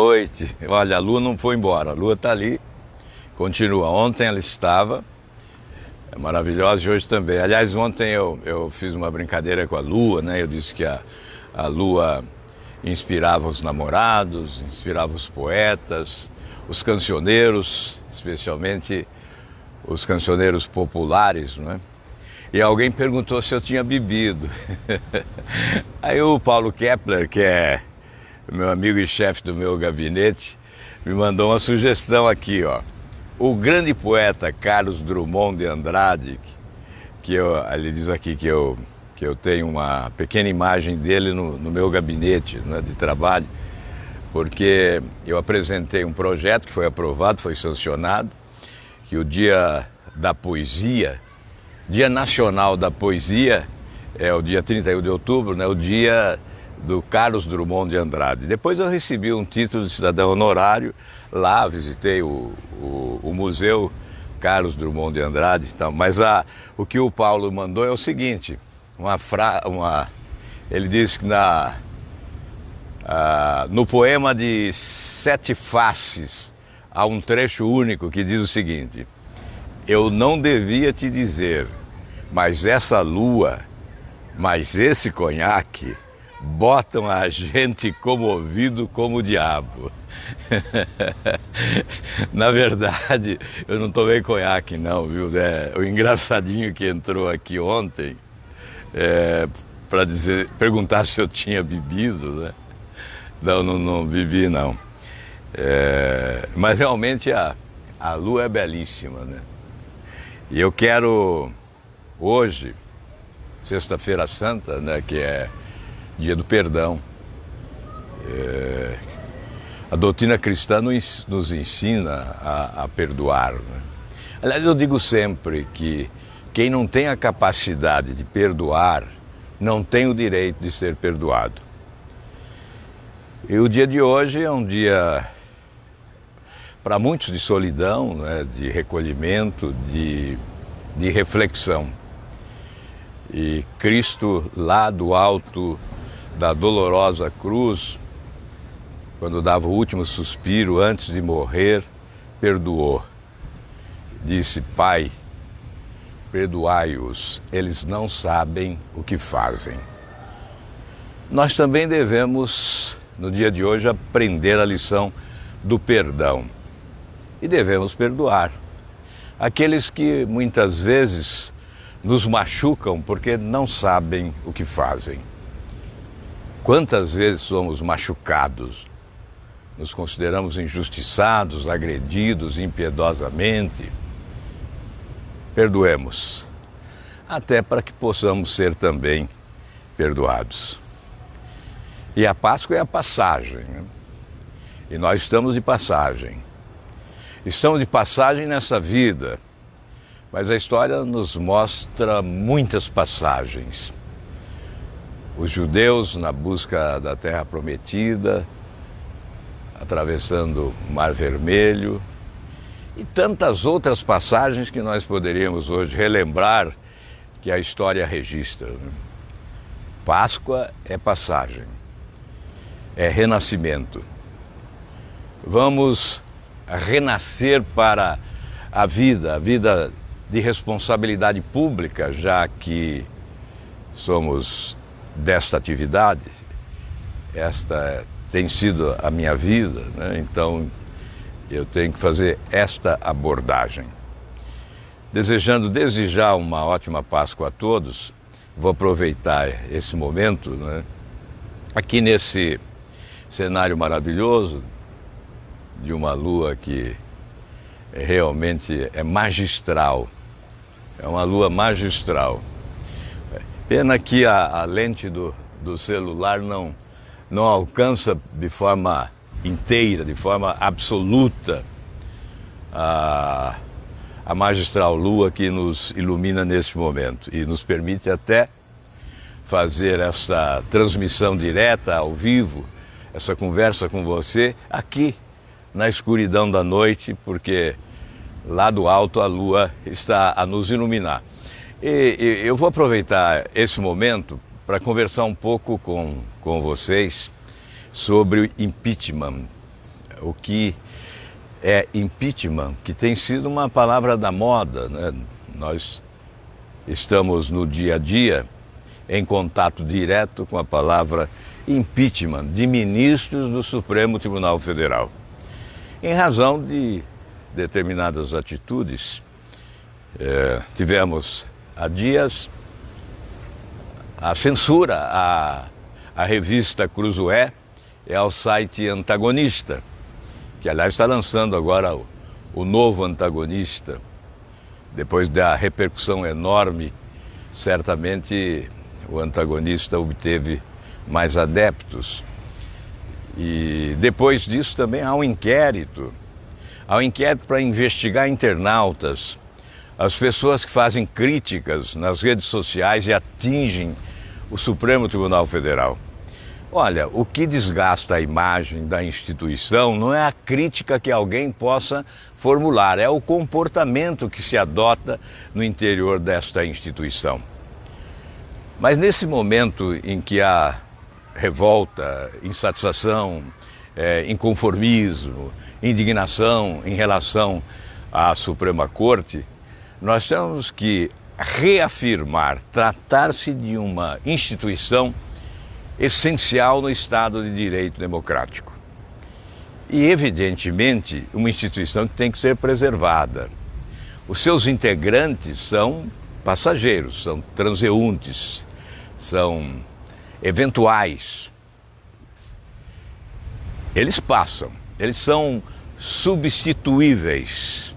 Noite. Olha, a Lua não foi embora, a Lua está ali, continua. Ontem ela estava, é maravilhosa, e hoje também. Aliás, ontem eu fiz uma brincadeira com a Lua, né? Eu disse que a Lua inspirava os namorados, inspirava os poetas, os cancioneiros, especialmente os cancioneiros populares, né? E alguém perguntou se eu tinha bebido. Aí o Paulo Kepler, que é meu amigo e chefe do meu gabinete, me mandou uma sugestão aqui, ó. O grande poeta Carlos Drummond de Andrade, ele diz aqui que eu tenho uma pequena imagem dele no meu gabinete, né, de trabalho, porque eu apresentei um projeto que foi aprovado, foi sancionado, que o Dia da Poesia, Dia Nacional da Poesia, é o dia 31 de outubro, né, o dia do Carlos Drummond de Andrade. Depois eu recebi um título de cidadão honorário, lá visitei o Museu Carlos Drummond de Andrade e tal. Mas o que o Paulo mandou é o seguinte, ele disse que no poema de Sete Faces há um trecho único que diz o seguinte: eu não devia te dizer, mas essa lua, mas esse conhaque botam a gente comovido como o diabo. Na verdade, eu não tomei conhaque não, viu? O engraçadinho que entrou aqui ontem, para perguntar se eu tinha bebido, né? Não bebi não. Mas realmente a lua é belíssima, né? E eu quero hoje, Sexta-feira Santa, né, que é Dia do Perdão, a doutrina cristã nos ensina a perdoar, né? Aliás, eu digo sempre que quem não tem a capacidade de perdoar não tem o direito de ser perdoado. E o dia de hoje é um dia, para muitos, de solidão, né, de recolhimento, de reflexão. E Cristo, lá do alto da dolorosa cruz, quando dava o último suspiro antes de morrer, perdoou. Disse: Pai, perdoai-os, eles não sabem o que fazem. Nós também devemos, no dia de hoje, aprender a lição do perdão. E devemos perdoar aqueles que muitas vezes nos machucam porque não sabem o que fazem. Quantas vezes somos machucados, nos consideramos injustiçados, agredidos impiedosamente? Perdoemos, até para que possamos ser também perdoados. E a Páscoa é a passagem, né? E nós estamos de passagem. Estamos de passagem nessa vida, mas a história nos mostra muitas passagens. Os judeus na busca da Terra Prometida, atravessando o Mar Vermelho, e tantas outras passagens que nós poderíamos hoje relembrar que a história registra, né? Páscoa é passagem, é renascimento. Vamos renascer para a vida de responsabilidade pública, já que somos desta atividade. Esta tem sido a minha vida, né? Então eu tenho que fazer esta abordagem. Desejando desde já uma ótima Páscoa a todos, vou aproveitar esse momento, né, aqui nesse cenário maravilhoso de uma lua que realmente é magistral, é uma lua magistral. Pena que a lente do celular não alcança de forma inteira, de forma absoluta, a magistral lua que nos ilumina neste momento e nos permite até fazer essa transmissão direta, ao vivo, essa conversa com você aqui na escuridão da noite, porque lá do alto a lua está a nos iluminar. E eu vou aproveitar esse momento para conversar um pouco com vocês sobre o impeachment. o que é impeachment, que tem sido uma palavra da moda, né? Nós estamos no dia a dia em contato direto com a palavra impeachment de ministros do Supremo Tribunal Federal, em razão de determinadas atitudes. Tivemos há dias a censura à revista Cruzoé e ao site Antagonista, que aliás está lançando agora o novo Antagonista. Depois da repercussão enorme, certamente o Antagonista obteve mais adeptos. E depois disso também há um inquérito. Há um inquérito para investigar internautas, as pessoas que fazem críticas nas redes sociais e atingem o Supremo Tribunal Federal. Olha, o que desgasta a imagem da instituição não é a crítica que alguém possa formular, é o comportamento que se adota no interior desta instituição. Mas nesse momento em que há revolta, insatisfação, inconformismo, indignação em relação à Suprema Corte, nós temos que reafirmar, tratar-se de uma instituição essencial no Estado de Direito democrático. E, evidentemente, uma instituição que tem que ser preservada. Os seus integrantes são passageiros, são transeuntes, são eventuais. Eles passam, eles são substituíveis.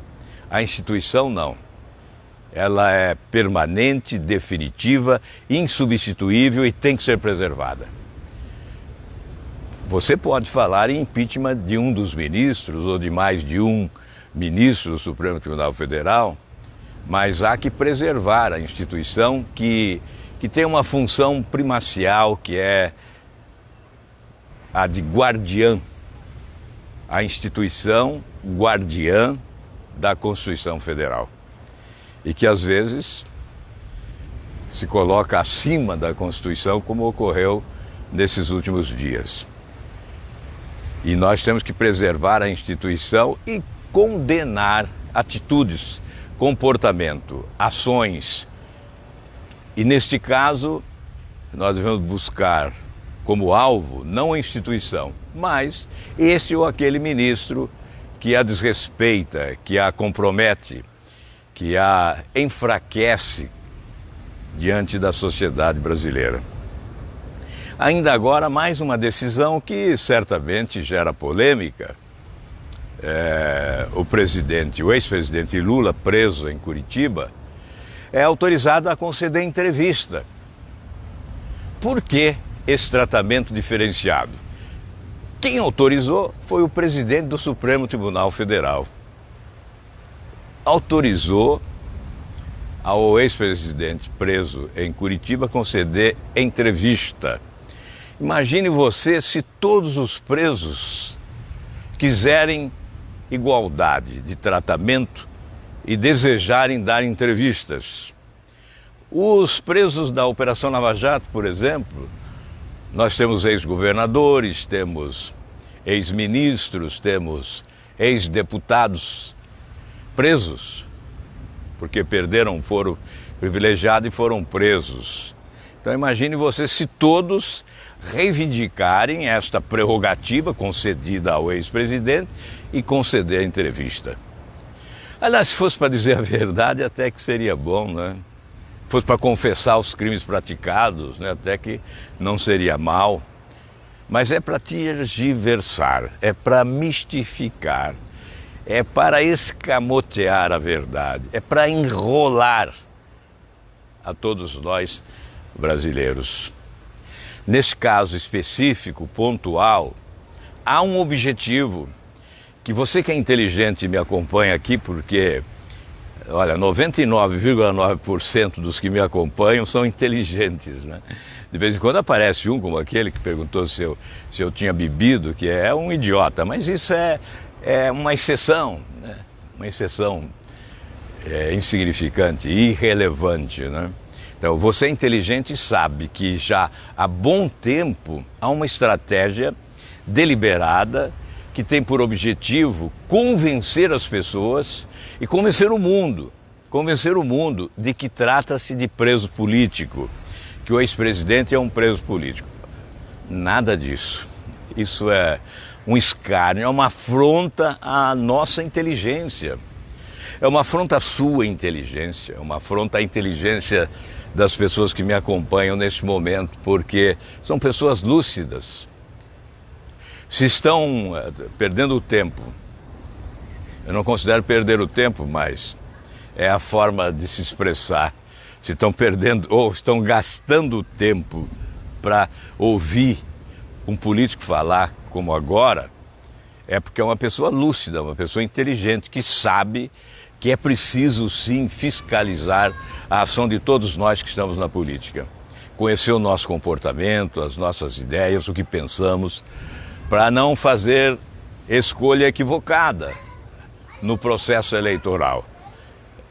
A instituição não. Ela é permanente, definitiva, insubstituível e tem que ser preservada. Você pode falar em impeachment de um dos ministros ou de mais de um ministro do Supremo Tribunal Federal, mas há que preservar a instituição que tem uma função primacial, que é a de guardiã, a instituição guardiã da Constituição Federal. E que às vezes se coloca acima da Constituição, como ocorreu nesses últimos dias. E nós temos que preservar a instituição e condenar atitudes, comportamento, ações. E neste caso, nós devemos buscar como alvo não a instituição, mas esse ou aquele ministro que a desrespeita, que a compromete, que a enfraquece diante da sociedade brasileira. Ainda agora, mais uma decisão que certamente gera polêmica. O ex-presidente Lula, preso em Curitiba, é autorizado a conceder entrevista. Por que esse tratamento diferenciado? Quem autorizou foi o presidente do Supremo Tribunal Federal. Autorizou ao ex-presidente preso em Curitiba conceder entrevista. Imagine você se todos os presos quiserem igualdade de tratamento e desejarem dar entrevistas. Os presos da Operação Lava Jato, por exemplo, nós temos ex-governadores, temos ex-ministros, temos ex-deputados presos, porque perderam o foro privilegiado e foram presos. Então imagine você se todos reivindicarem esta prerrogativa concedida ao ex-presidente e conceder a entrevista. Aliás, se fosse para dizer a verdade, até que seria bom, né? Se fosse para confessar os crimes praticados, né? Até que não seria mal. Mas é para tergiversar, é para mistificar, é para escamotear a verdade, é para enrolar a todos nós brasileiros. Nesse caso específico, pontual, há um objetivo que você que é inteligente me acompanha aqui, porque, olha, 99,9% dos que me acompanham são inteligentes, né? De vez em quando aparece um, como aquele que perguntou se eu tinha bebido, que é um idiota, mas isso é uma exceção, né? Uma exceção insignificante, irrelevante, né? Então, você é inteligente e sabe que já há bom tempo há uma estratégia deliberada que tem por objetivo convencer as pessoas e convencer o mundo de que trata-se de preso político, que o ex-presidente é um preso político. Nada disso. Isso é um escárnio, é uma afronta à nossa inteligência. É uma afronta à sua inteligência, é uma afronta à inteligência das pessoas que me acompanham neste momento, porque são pessoas lúcidas. Se estão perdendo o tempo, eu não considero perder o tempo, mas é a forma de se expressar. Se estão perdendo ou estão gastando tempo para ouvir um político falar como agora, é porque é uma pessoa lúcida, uma pessoa inteligente, que sabe que é preciso sim fiscalizar a ação de todos nós que estamos na política. Conhecer o nosso comportamento, as nossas ideias, o que pensamos, para não fazer escolha equivocada no processo eleitoral.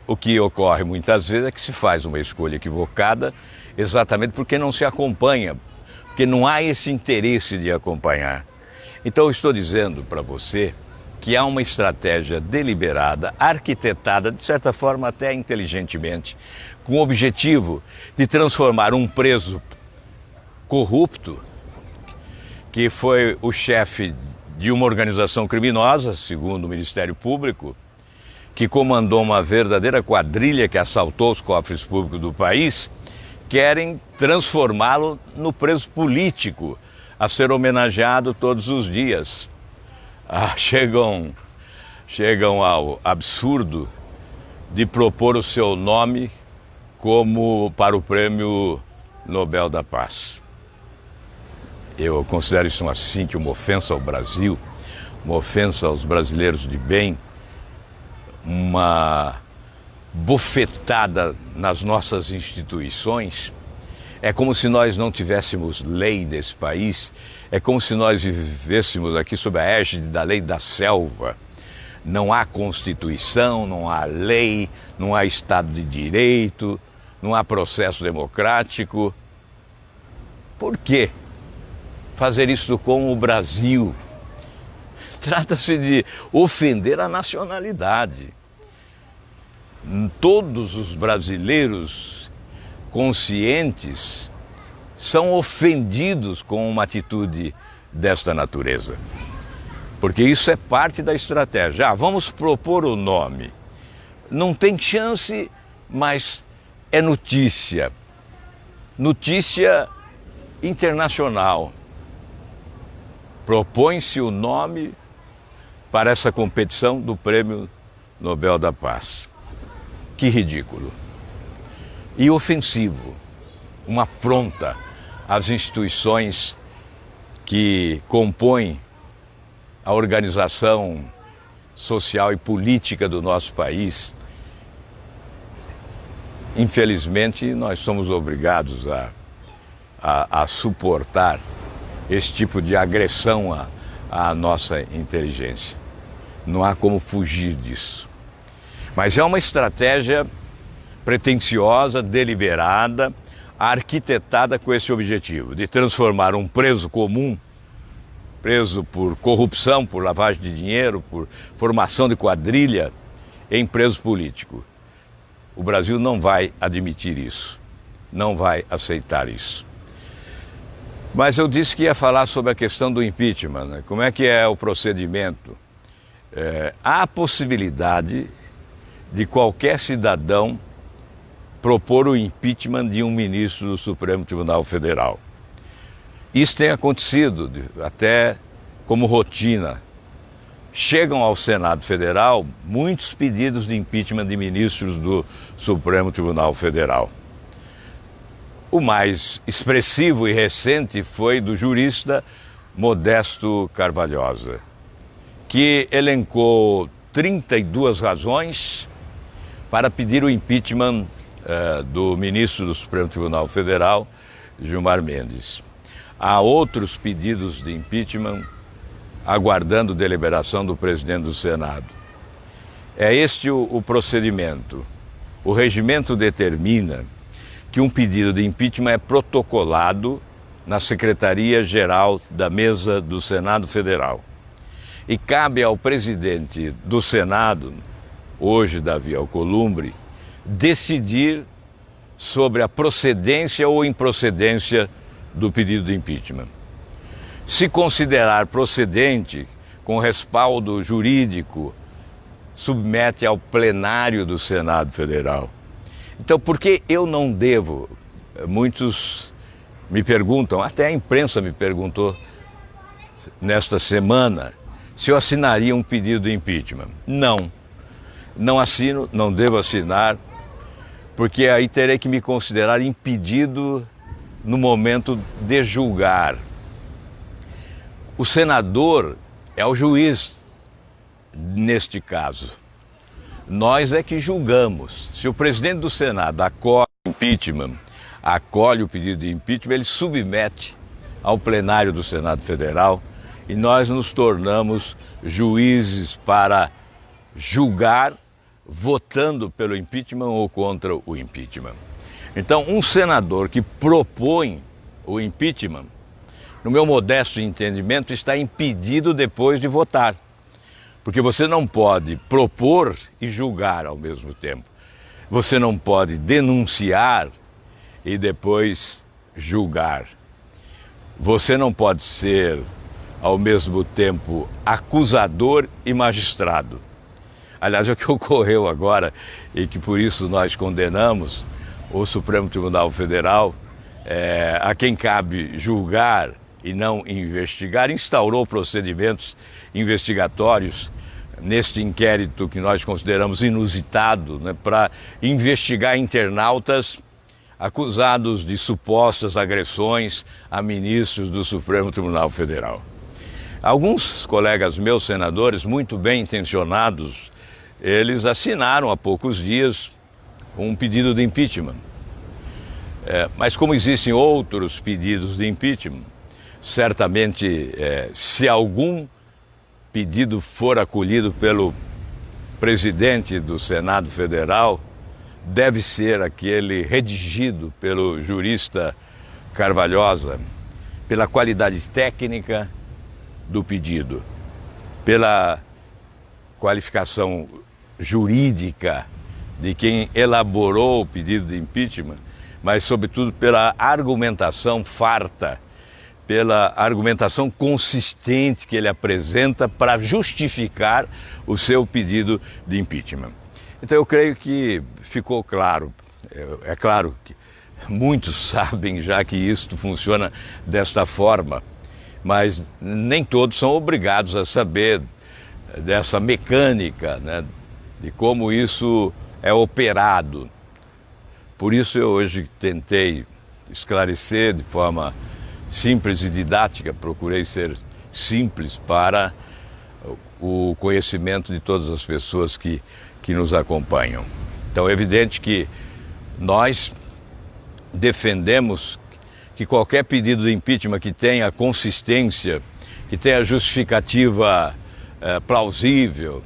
O que ocorre muitas vezes é que se faz uma escolha equivocada exatamente porque não se acompanha, porque não há esse interesse de acompanhar. Então eu estou dizendo para você que há uma estratégia deliberada, arquitetada, de certa forma até inteligentemente, com o objetivo de transformar um preso corrupto, que foi o chefe de uma organização criminosa, segundo o Ministério Público, que comandou uma verdadeira quadrilha que assaltou os cofres públicos do país, querem transformá-lo no preso político, a ser homenageado todos os dias. Chegam ao absurdo de propor o seu nome como para o Prêmio Nobel da Paz. Eu considero isso assim, uma ofensa ao Brasil, uma ofensa aos brasileiros de bem, uma bofetada nas nossas instituições. É como se nós não tivéssemos lei desse país, é como se nós vivêssemos aqui sob a égide da lei da selva. Não há Constituição, não há lei, não há Estado de Direito, não há processo democrático. Por quê fazer isso com o Brasil? Trata-se de ofender a nacionalidade. Todos os brasileiros conscientes são ofendidos com uma atitude desta natureza. Porque isso é parte da estratégia. Vamos propor o nome. Não tem chance, mas é notícia. Notícia internacional. Propõe-se o nome para essa competição do Prêmio Nobel da Paz. Que ridículo. E ofensivo. Uma afronta às instituições que compõem a organização social e política do nosso país. Infelizmente, nós somos obrigados a suportar esse tipo de agressão à nossa inteligência. Não há como fugir disso. Mas é uma estratégia pretensiosa, deliberada, arquitetada com esse objetivo, de transformar um preso comum, preso por corrupção, por lavagem de dinheiro, por formação de quadrilha, em preso político. O Brasil não vai admitir isso, não vai aceitar isso. Mas eu disse que ia falar sobre a questão do impeachment, né? Como é que é o procedimento? Há a possibilidade de qualquer cidadão propor o impeachment de um ministro do Supremo Tribunal Federal. Isso tem acontecido até como rotina. Chegam ao Senado Federal muitos pedidos de impeachment de ministros do Supremo Tribunal Federal. O mais expressivo e recente foi do jurista Modesto Carvalhosa, que elencou 32 razões para pedir o impeachment do ministro do Supremo Tribunal Federal, Gilmar Mendes. Há outros pedidos de impeachment aguardando deliberação do presidente do Senado. É este o procedimento. O regimento determina que um pedido de impeachment é protocolado na Secretaria-Geral da Mesa do Senado Federal. E cabe ao presidente do Senado, hoje Davi Alcolumbre, decidir sobre a procedência ou improcedência do pedido de impeachment. Se considerar procedente, com respaldo jurídico, submete ao plenário do Senado Federal. Então, por que eu não devo? Muitos me perguntam, até a imprensa me perguntou nesta semana, se eu assinaria um pedido de impeachment. Não assino, não devo assinar, porque aí terei que me considerar impedido no momento de julgar. O senador é o juiz neste caso. Nós é que julgamos. Se o presidente do Senado acolhe o impeachment, acolhe o pedido de impeachment, ele submete ao plenário do Senado Federal e nós nos tornamos juízes para julgar, votando pelo impeachment ou contra o impeachment. Então, um senador que propõe o impeachment, no meu modesto entendimento, está impedido depois de votar. Porque você não pode propor e julgar ao mesmo tempo. Você não pode denunciar e depois julgar. Você não pode ser, ao mesmo tempo, acusador e magistrado. Aliás, é o que ocorreu agora e que por isso nós condenamos o Supremo Tribunal Federal, a quem cabe julgar e não investigar, instaurou procedimentos investigatórios neste inquérito que nós consideramos inusitado, né, para investigar internautas acusados de supostas agressões a ministros do Supremo Tribunal Federal. Alguns colegas meus, senadores, muito bem intencionados, eles assinaram há poucos dias um pedido de impeachment. Mas como existem outros pedidos de impeachment, certamente, se algum pedido for acolhido pelo presidente do Senado Federal, deve ser aquele redigido pelo jurista Carvalhosa, pela qualidade técnica do pedido, pela qualificação jurídica de quem elaborou o pedido de impeachment, mas, sobretudo, pela argumentação farta, pela argumentação consistente que ele apresenta para justificar o seu pedido de impeachment. Então, eu creio que ficou claro. É claro que muitos sabem já que isto funciona desta forma, mas nem todos são obrigados a saber dessa mecânica, né, de como isso é operado. Por isso eu hoje tentei esclarecer de forma simples e didática, procurei ser simples para o conhecimento de todas as pessoas que nos acompanham. Então é evidente que nós defendemos que qualquer pedido de impeachment que tenha consistência, que tenha justificativa plausível,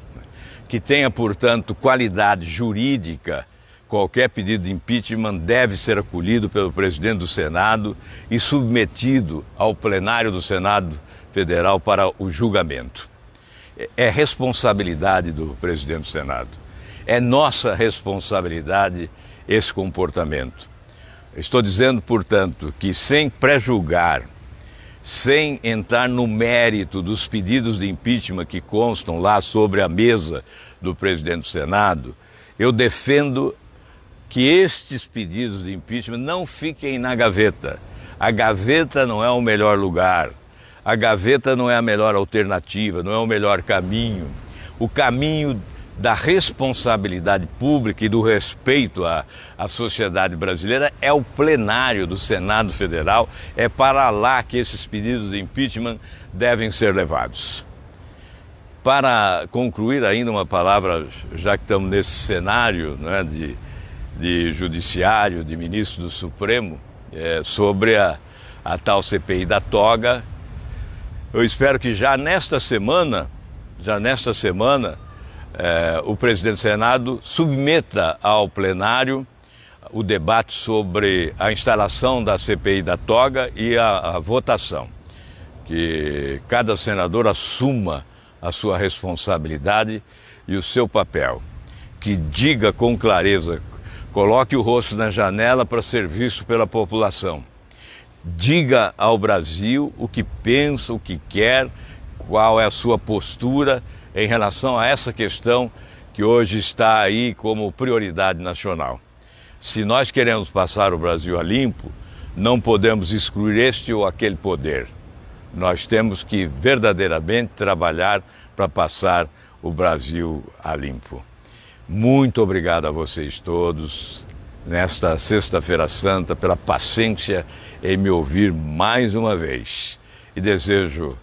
que tenha, portanto, qualidade jurídica, qualquer pedido de impeachment deve ser acolhido pelo presidente do Senado e submetido ao plenário do Senado Federal para o julgamento. É responsabilidade do presidente do Senado. É nossa responsabilidade esse comportamento. Estou dizendo, portanto, que sem pré-julgar, sem entrar no mérito dos pedidos de impeachment que constam lá sobre a mesa do presidente do Senado, eu defendo que estes pedidos de impeachment não fiquem na gaveta. A gaveta não é o melhor lugar. A gaveta não é a melhor alternativa, não é o melhor caminho. O caminho da responsabilidade pública e do respeito à sociedade brasileira é o plenário do Senado Federal. É para lá que esses pedidos de impeachment devem ser levados. Para concluir ainda uma palavra, já que estamos nesse cenário, né, de judiciário, de ministro do Supremo, sobre a tal CPI da toga. Eu espero que já nesta semana, o presidente do Senado submeta ao plenário o debate sobre a instalação da CPI da toga e a votação. Que cada senador assuma a sua responsabilidade e o seu papel. Que diga com clareza, coloque o rosto na janela para ser visto pela população. Diga ao Brasil o que pensa, o que quer, qual é a sua postura em relação a essa questão que hoje está aí como prioridade nacional. Se nós queremos passar o Brasil a limpo, não podemos excluir este ou aquele poder. Nós temos que verdadeiramente trabalhar para passar o Brasil a limpo. Muito obrigado a vocês todos, nesta Sexta-feira Santa, pela paciência em me ouvir mais uma vez. E desejo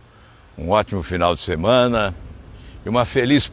um ótimo final de semana e uma feliz